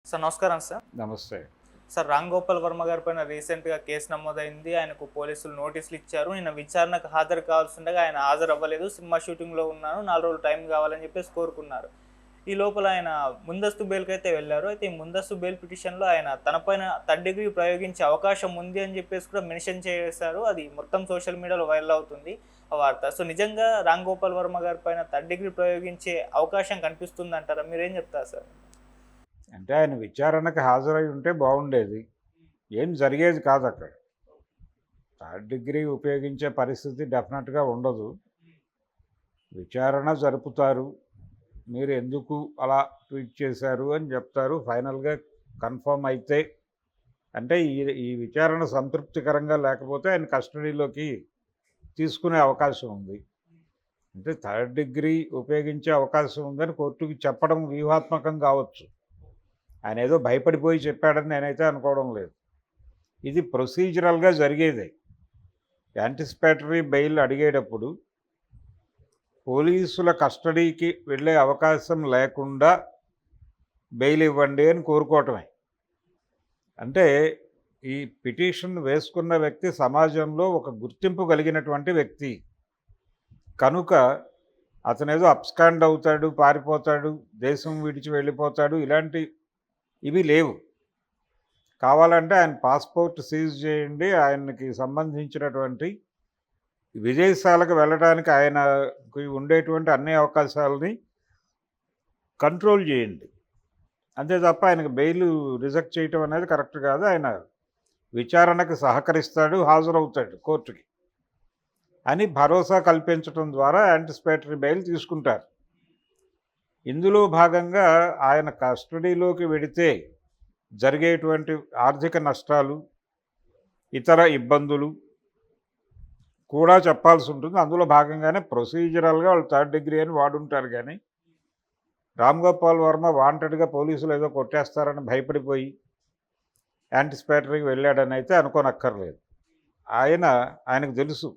Sir నమస్కారం sir. నమస్తే. Sir Ram Gopal Varma గారి పైన రీసెంట్‌గా కేసు నమోదైంది. ఆయనకు పోలీసులు నోటీసులు ఇచ్చారు. నిన్న విచారణకు హాజరు కావాల్సిండగా ఆయన హాజరవ్వలేదు. సినిమా షూటింగ్‌లో ఉన్నాను. 4 రోజులు టైం కావాలని చెప్పేసి కోరుకున్నారు. ఈ లోపల ఆయన ముందస్తు బెయిల్‌కైతే వెళ్లారు. అయితే ఈ ముందస్తు బెయిల్ పిటిషన్‌లో ఆయన తన పైన థర్డ్ డిగ్రీ ప్రయోగించే అవకాశం ఉంది అని చెప్పేసి కూడా మెన్షన్ చేశారు. అది మొత్తం సోషల్ మీడియాలో వైరల్ అవుతుంది ఆ వార్త. సో నిజంగా రామ్ గోపాల్ వర్మ గారి పైన థర్డ్ డిగ్రీ ప్రయోగించే అవకాశం కనిపిస్తుందంటారా? మీరేం చెప్తారు సార్? అంటే ఆయన విచారణకు హాజరై ఉంటే బాగుండేది. ఏం జరిగేది కాదు అక్కడ. థర్డ్ డిగ్రీ ఉపయోగించే పరిస్థితి డెఫినెట్‌గా ఉండదు. విచారణ జరుపుతారు. మీరు ఎందుకు అలా ట్వీట్ చేశారు అని చెప్తారు. ఫైనల్‌గా కన్ఫర్మ్ అయితే అంటే ఈ ఈ విచారణ సంతృప్తికరంగా లేకపోతే ఆయన కస్టడీలోకి తీసుకునే అవకాశం ఉంది. అంటే థర్డ్ డిగ్రీ ఉపయోగించే అవకాశం ఉందని కోర్టుకి చెప్పడం వ్యూహాత్మకం కావచ్చు. ఆయన ఏదో భయపడిపోయి చెప్పాడని నేనైతే అనుకోవడం లేదు. ఇది ప్రొసీజరల్‌గా జరిగేదే. యాంటిసిపేటరీ బెయిల్ అడిగేటప్పుడు పోలీసుల కస్టడీకి వెళ్ళే అవకాశం లేకుండా బెయిల్ ఇవ్వండి అని కోరుకోవటమే. అంటే ఈ పిటిషన్ వేసుకున్న వ్యక్తి సమాజంలో ఒక గుర్తింపు కలిగినటువంటి వ్యక్తి. కనుక అతనేదో అబ్స్కాండ్ అవుతాడు, పారిపోతాడు, దేశం విడిచి వెళ్ళిపోతాడు, ఇవి లేవు. కావాలంటే ఆయన పాస్‌పోర్ట్ సీజ్ చేయండి. ఆయనకి సంబంధించినటువంటి విదేశాలకు వెళ్ళడానికి ఆయనకి ఉండేటువంటి అన్ని అవకాశాలని కంట్రోల్ చేయండి. అంతే తప్ప ఆయనకు బెయిల్ రిజెక్ట్ చేయటం అనేది కరెక్ట్ కాదు. ఆయన విచారణకు సహకరిస్తాడు, హాజరవుతాడు కోర్టుకి అని భరోసా కల్పించడం ద్వారా యాంటిసిపేటరీ బెయిల్ తీసుకుంటారు. ఇందులో భాగంగా ఆయన కస్టడీలోకి వెడితే జరిగేటువంటి ఆర్థిక నష్టాలు, ఇతర ఇబ్బందులు కూడా చెప్పాల్సి ఉంటుంది. అందులో భాగంగానే ప్రొసీజరల్‌గా వాళ్ళు థర్డ్ డిగ్రీ అని వాడుంటారు. కానీ రామ్ గోపాల్ వర్మ వాంటెడ్‌గా పోలీసులు ఏదో కొట్టేస్తారని భయపడిపోయి యాంటిసిపేటరీకి వెళ్ళాడని అయితే అనుకోనక్కర్లేదు. ఆయనకు తెలుసు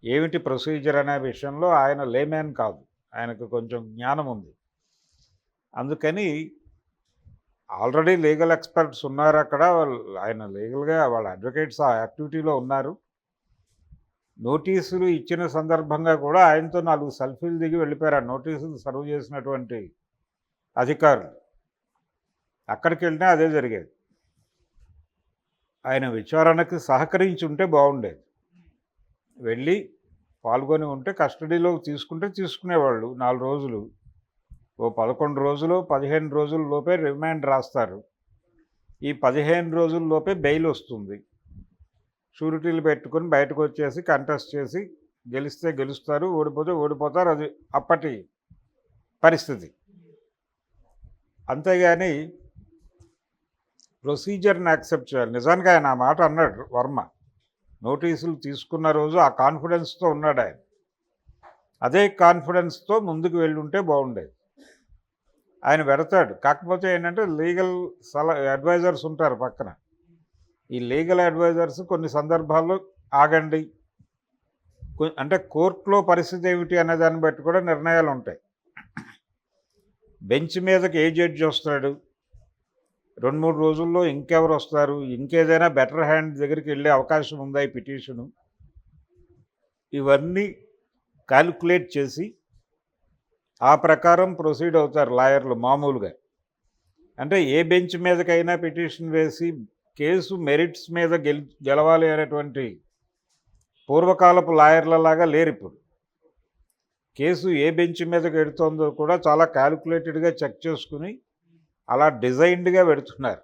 ఏమిటి ప్రొసీజర్ అనే విషయంలో. ఆయన లేమ్యాన్ కాదు, ఆయనకు కొంచెం జ్ఞానం ఉంది. అందుకని ఆల్రెడీ లీగల్ ఎక్స్పర్ట్స్ ఉన్నారు అక్కడ. ఆయన లీగల్గా వాళ్ళ అడ్వకేట్స్ ఆ యాక్టివిటీలో ఉన్నారు. నోటీసులు ఇచ్చిన సందర్భంగా కూడా ఆయనతో 4 సెల్ఫీలు దిగి వెళ్ళిపోయారు ఆ నోటీసులు సర్వ్ చేసినటువంటి అధికారులు. అక్కడికి వెళ్ళినా అదే జరిగేది. ఆయన విచారణకు సహకరించి ఉంటే బాగుండేది. వెళ్ళి పాల్గొని ఉంటే కస్టడీలోకి తీసుకునేవాళ్ళు 4 రోజులు. ఓ 11 రోజులు 15 రోజుల లోపే రిమాండ్ రాస్తారు. ఈ 15 రోజుల లోపే బెయిల్ వస్తుంది. షూరిటీలు పెట్టుకొని బయటకు వచ్చేసి కంటెస్ట్ చేసి గెలిస్తే గెలుస్తారు, ఓడిపోతే ఓడిపోతారు. అది అప్పటి పరిస్థితి. అంతేగాని ప్రొసీజర్ని యాక్సెప్ట్ చేయాలి. నిజానికి ఆయన ఆ మాట అన్నాడు వర్మ. నోటీసులు తీసుకున్న రోజు ఆ కాన్ఫిడెన్స్తో ఉన్నాడు ఆయన. అదే కాన్ఫిడెన్స్తో ముందుకు వెళ్ళుంటే బాగుండేది. ఆయన వెడతాడు. కాకపోతే ఏంటంటే లీగల్ అడ్వైజర్స్ ఉంటారు పక్కన. ఈ లీగల్ అడ్వైజర్స్ కొన్ని సందర్భాల్లో ఆగండి, అంటే కోర్టులో పరిస్థితి ఏమిటి అనే దాన్ని బట్టి కూడా నిర్ణయాలు ఉంటాయి. బెంచ్ మీదకి ఏ జడ్జి వస్తాడు, 2-3 రోజుల్లో ఇంకెవరు వస్తారు, ఇంకేదైనా బెటర్ హ్యాండ్ దగ్గరికి వెళ్ళే అవకాశం ఉందా ఈ పిటిషను, ఇవన్నీ క్యాలిక్యులేట్ చేసి ఆ ప్రకారం ప్రొసీడ్ అవుతారు లాయర్లు మామూలుగా. అంటే ఏ బెంచ్ మీదకైనా పిటిషన్ వేసి కేసు మెరిట్స్ మీద గెలవాలి అనేటువంటి పూర్వకాలపు లాయర్లలాగా లేరు ఇప్పుడు. కేసు ఏ బెంచ్ మీదకి వెడుతుందో కూడా చాలా క్యాలిక్యులేటెడ్గా చెక్ చేసుకుని అలా డిజైన్డ్గా పెడుతున్నారు.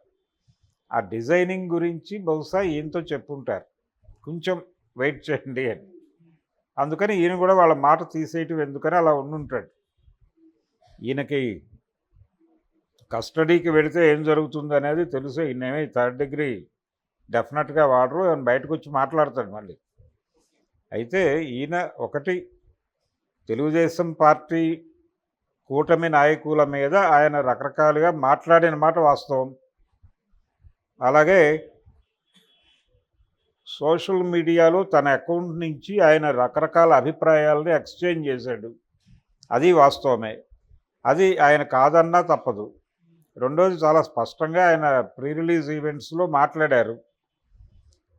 ఆ డిజైనింగ్ గురించి బహుశా ఈయనతో చెప్పుంటారు, కొంచెం వెయిట్ చేయండి అని. అందుకని ఈయన కూడా వాళ్ళ మాట తీసేయటం ఎందుకని అలా ఉండుంటాడు. ఈయనకి కస్టడీకి వెళితే ఏం జరుగుతుంది అనేది తెలుసు. ఈయనేమి థర్డ్ డిగ్రీ డెఫినెట్గా వాడరు, ఆయన బయటకు వచ్చి మాట్లాడతాడు మళ్ళీ. అయితే ఈయన ఒకటి తెలుగుదేశం పార్టీ కూటమి నాయకుల మీద ఆయన రకరకాలుగా మాట్లాడిన మాట వాస్తవం. అలాగే సోషల్ మీడియాలో తన అకౌంట్ నుంచి ఆయన రకరకాల అభిప్రాయాలని ఎక్స్చేంజ్ చేశాడు, అది వాస్తవమే. అది ఆయన కాదన్నా తప్పదు. రెండోది చాలా స్పష్టంగా ఆయన ప్రీ రిలీజ్ ఈవెంట్స్లో మాట్లాడారు.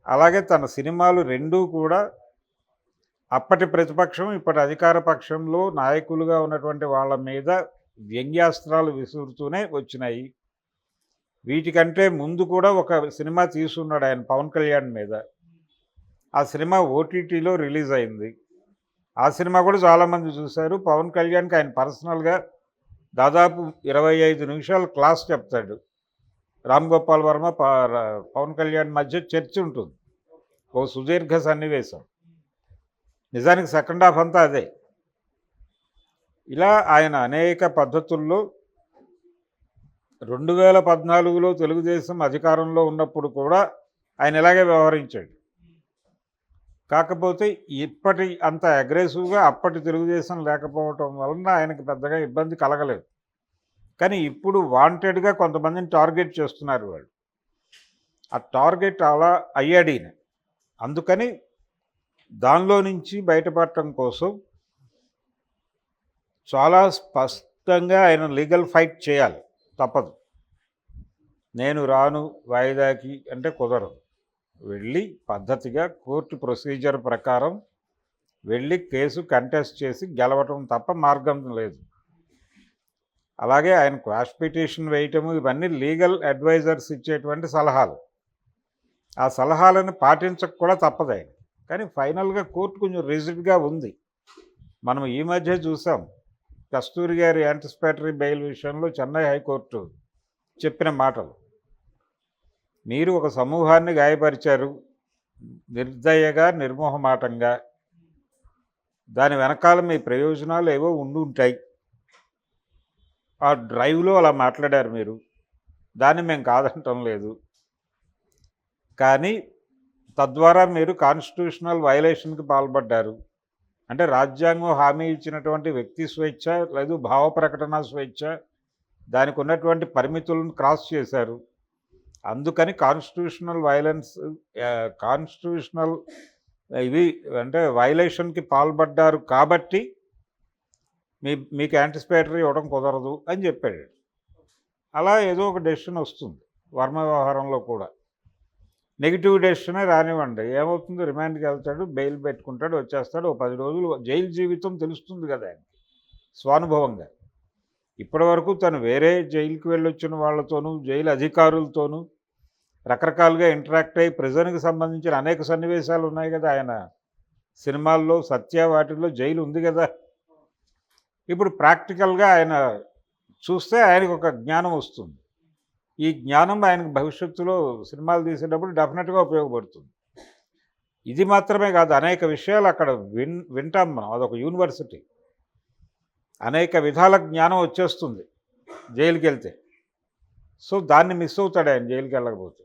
అలాగే తన సినిమాలు రెండూ కూడా అప్పటి ప్రతిపక్షం, ఇప్పటి అధికార పక్షంలో నాయకులుగా ఉన్నటువంటి వాళ్ళ మీద వ్యంగ్యాస్త్రాలు విసురుతూనే వచ్చినాయి. వీటికంటే ముందు కూడా ఒక సినిమా తీసున్నాడు ఆయన పవన్ కళ్యాణ్ మీద. ఆ సినిమా ఓటీటీలో రిలీజ్ అయింది. ఆ సినిమా కూడా చాలామంది చూశారు. పవన్ కళ్యాణ్కి ఆయన పర్సనల్గా దాదాపు 25 నిమిషాలు క్లాస్ చెప్తాడు. రామ్ గోపాల్ వర్మ పవన్ కళ్యాణ్ మధ్య చర్చ ఉంటుంది, ఓ సుదీర్ఘ సన్నివేశం. నిజానికి సెకండ్ హాఫ్ అంతా అదే. ఇలా ఆయన అనేక పద్ధతుల్లో 2014లో తెలుగుదేశం అధికారంలో ఉన్నప్పుడు కూడా ఆయన ఇలాగే వ్యవహరించాడు. కాకపోతే ఇప్పటి అంత అగ్రెసివ్గా అప్పటి తెలుగుదేశం లేకపోవటం వలన ఆయనకు పెద్దగా ఇబ్బంది కలగలేదు. కానీ ఇప్పుడు వాంటెడ్గా కొంతమందిని టార్గెట్ చేస్తున్నారు వాళ్ళు. ఆ టార్గెట్ అలా అయ్యాడు ఈయన. అందుకని దానిలో నుంచి బయటపడటం కోసం చాలా స్పష్టంగా ఆయన లీగల్ ఫైట్ చేయాలి, తప్పదు. నేను రాను వాయిదాకి అంటే కుదరదు. వెళ్ళి పద్ధతిగా కోర్టు ప్రొసీజర్ ప్రకారం వెళ్ళి కేసు కంటెస్ట్ చేసి గెలవటం తప్ప మార్గం లేదు. అలాగే ఆయన క్వాష్ పిటిషన్ వేయటము ఇవన్నీ లీగల్ అడ్వైజర్స్ ఇచ్చేటువంటి సలహాలు. ఆ సలహాలను పాటించక కూడా తప్పదు ఆయన. కానీ ఫైనల్గా కోర్టు కొంచెం రిజిడ్గా ఉంది. మనం ఈ మధ్య చూసాం కస్తూరి గారి యాంటిసిపేటరీ బెయిల్ విషయంలో చెన్నై హైకోర్టు చెప్పిన మాటలు. మీరు ఒక సమూహాన్ని గాయపరిచారు నిర్దయగా, నిర్మోహమాటంగా. దాని వెనకాల మీ ప్రయోజనాలు ఏవో ఉండి ఉంటాయి. ఆ డ్రైవ్లో అలా మాట్లాడారు మీరు, దాన్ని మేము కాదంటం లేదు. కానీ తద్వారా మీరు కాన్స్టిట్యూషనల్ వైలేషన్కి పాల్పడ్డారు. అంటే రాజ్యాంగం హామీ ఇచ్చినటువంటి వ్యక్తి స్వేచ్ఛ లేదు భావ ప్రకటన స్వేచ్ఛ, దానికి ఉన్నటువంటి పరిమితులను క్రాస్ చేశారు. అందుకని కాన్స్టిట్యూషనల్ కాన్స్టిట్యూషనల్ ఇవి అంటే వైలేషన్కి పాల్పడ్డారు కాబట్టి మీకు యాంటిసిపేటరీ ఇవ్వడం కుదరదు అని చెప్పాడు. అలా ఏదో ఒక డెసిషన్ వస్తుంది వర్మ వ్యవహారంలో కూడా. నెగిటివ్ డెసిషనే రానివ్వండి, ఏమవుతుంది, రిమాండ్కి వెళ్తాడు, బెయిల్ పెట్టుకుంటాడు, వచ్చేస్తాడు. ఓ 10 రోజులు జైలు జీవితం తెలుస్తుంది కదా ఆయన స్వానుభవంగా. ఇప్పటి వరకు తను వేరే జైలుకి వెళ్ళొచ్చిన వాళ్ళతోనూ జైలు అధికారులతోనూ రకరకాలుగా ఇంటరాక్ట్ అయ్యి ప్రిజన్కి సంబంధించిన అనేక సన్నివేశాలు ఉన్నాయి కదా ఆయన సినిమాల్లో. సత్య వాటిల్లో జైలు ఉంది కదా. ఇప్పుడు ప్రాక్టికల్గా ఆయన చూస్తే ఆయనకు ఒక జ్ఞానం వస్తుంది. ఈ జ్ఞానం ఆయనకు భవిష్యత్తులో సినిమాలు తీసేటప్పుడు డెఫినెట్గా ఉపయోగపడుతుంది. ఇది మాత్రమే కాదు, అనేక విషయాలు అక్కడ వింటాం మనం. అదొక యూనివర్సిటీ. అనేక విధాల జ్ఞానం వచ్చేస్తుంది జైలుకి వెళ్తే. సో దాన్ని మిస్ అవుతాడు ఆయన జైలుకి వెళ్ళకపోతే.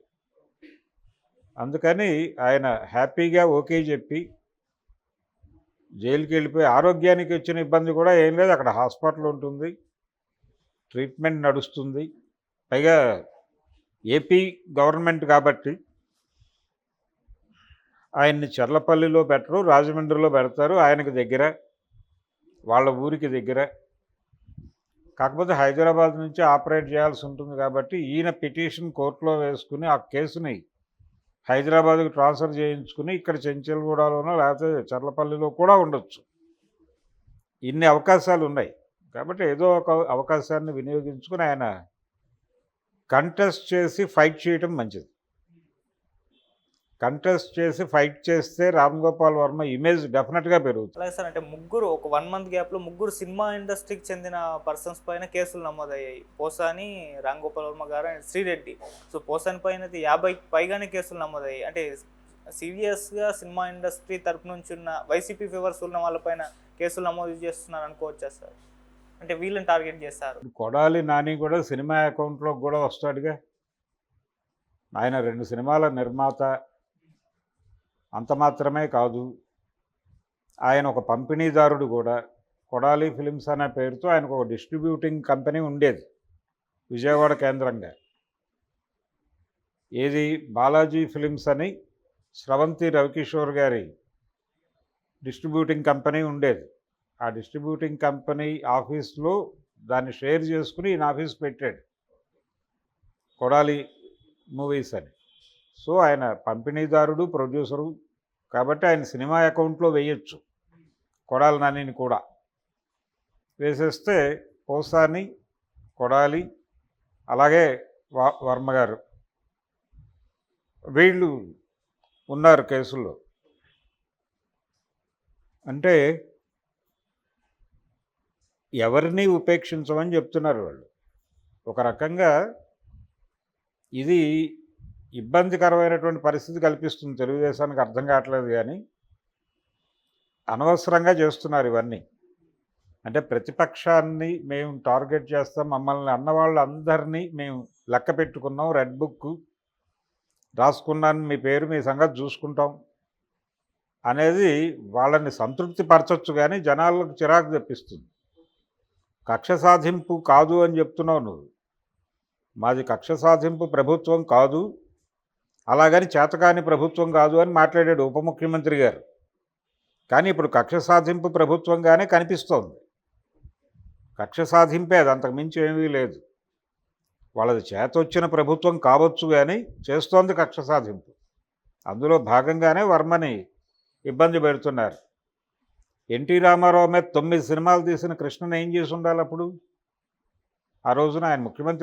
అందుకని ఆయన హ్యాపీగా ఓకే చెప్పి జైలుకి వెళ్ళిపోయి, ఆరోగ్యానికి వచ్చిన ఇబ్బంది కూడా ఏం లేదు. అక్కడ హాస్పిటల్ ఉంటుంది, ట్రీట్మెంట్ నడుస్తుంది. పైగా ఏపీ గవర్నమెంట్ కాబట్టి ఆయన్ని చర్లపల్లిలో పెట్టరు, రాజమండ్రిలో పెడతారు. ఆయనకు దగ్గర, వాళ్ళ ఊరికి దగ్గర. కాకపోతే హైదరాబాద్ నుంచి ఆపరేట్ చేయాల్సి ఉంటుంది కాబట్టి ఈయన పిటిషన్ కోర్టులో వేసుకుని ఆ కేసుని హైదరాబాద్కి ట్రాన్స్ఫర్ చేయించుకుని ఇక్కడ చెంచల్గూడలోనో లేకపోతే చర్లపల్లిలో కూడా ఉండొచ్చు. ఇన్ని అవకాశాలు ఉన్నాయి కాబట్టి ఏదో ఒక అవకాశాన్ని వినియోగించుకుని ఆయన కంటెస్ట్ చేసి ఫైట్ చేయటం మంచిది. కంటెస్ట్ చేసి ఫైట్ చేస్తే రామ్ గోపాల్ వర్మ ఇమేజ్ డెఫినెట్గా పెరుగుతుంది. అలాగే సార్, అంటే ముగ్గురు ఒక 1 month గ్యాప్లో ముగ్గురు సినిమా ఇండస్ట్రీకి చెందిన పర్సన్స్ పైన కేసులు నమోదయ్యాయి. పోసాని, రామ్ గోపాల్ వర్మ గారు అండ్ శ్రీరెడ్డి. సో పోసాని పైన 50కి పైగానే కేసులు నమోదయ్యాయి. అంటే సీరియస్గా సినిమా ఇండస్ట్రీ తరపు నుంచి ఉన్న వైసీపీ ఫేవర్స్ ఉన్న వాళ్ళపైన కేసులు నమోదు చేస్తున్నారు అనుకోవచ్చా సార్? అంటే వీళ్ళని టార్గెట్ చేస్తారు. కొడాలి నాని కూడా సినిమా అకౌంట్లో కూడా వస్తాడుగా. ఆయన 2 సినిమాల నిర్మాత. అంత మాత్రమే కాదు, ఆయన ఒక పంపిణీదారుడు కూడా. కొడాలి ఫిలిమ్స్ అనే పేరుతో ఆయనకు ఒక డిస్ట్రిబ్యూటింగ్ కంపెనీ ఉండేది విజయవాడ కేంద్రంగా. ఏది బాలాజీ ఫిలిమ్స్ అని స్రవంతి రవికిషోర్ గారి డిస్ట్రిబ్యూటింగ్ కంపెనీ ఉండేది. ఆ డిస్ట్రిబ్యూటింగ్ కంపెనీ ఆఫీస్లో దాన్ని షేర్ చేసుకుని ఈయన ఆఫీస్ పెట్టాడు. కొడాలి మూవీస్ అని. సో ఆయన పంపిణీదారుడు, ప్రొడ్యూసరు కాబట్టి ఆయన సినిమా అకౌంట్లో వేయొచ్చు కొడాలి నానిని కూడా. వేసేస్తే పోసాని, కొడాలి, అలాగే వర్మ గారు వీళ్ళు ఉన్నారు కేసుల్లో. అంటే ఎవరిని ఉపేక్షించమని చెప్తున్నారు వాళ్ళు. ఒక రకంగా ఇది ఇబ్బందికరమైనటువంటి పరిస్థితి కల్పిస్తుంది తెలుగుదేశానికి, అర్థం కావట్లేదు. కానీ అనవసరంగా చేస్తున్నారు ఇవన్నీ. అంటే ప్రతిపక్షాన్ని మేము టార్గెట్ చేస్తాం, మమ్మల్ని అన్నవాళ్ళందరినీ మేము లెక్క పెట్టుకున్నాం, రెడ్ బుక్ రాసుకున్నాను, మీ పేరు మీ సంగతి చూసుకుంటాం అనేది వాళ్ళని సంతృప్తి పరచొచ్చు, కానీ జనాలకు చిరాకు తెప్పిస్తుంది. కక్ష సాధింపు కాదు అని చెప్తున్నావు నువ్వు. మాది కక్ష సాధింపు ప్రభుత్వం కాదు, అలాగని చేతకాని ప్రభుత్వం కాదు అని మాట్లాడాడు ఉప ముఖ్యమంత్రి గారు. కానీ ఇప్పుడు కక్ష సాధింపు ప్రభుత్వంగానే కనిపిస్తోంది. కక్ష సాధింపే, అది అంతకుమించి ఏమీ లేదు. వాళ్ళది చేతొచ్చిన ప్రభుత్వం కావచ్చు, కానీ చేస్తోంది కక్ష సాధింపు. అందులో భాగంగానే వర్మని ఇబ్బంది పెడుతున్నారు. ఎన్టీ రామారావు మీద 9 సినిమాలు తీసిన కృష్ణన్ ఏం చేసి ఉండాలి అప్పుడు? ఆ రోజున ఆయన ముఖ్యమంత్రి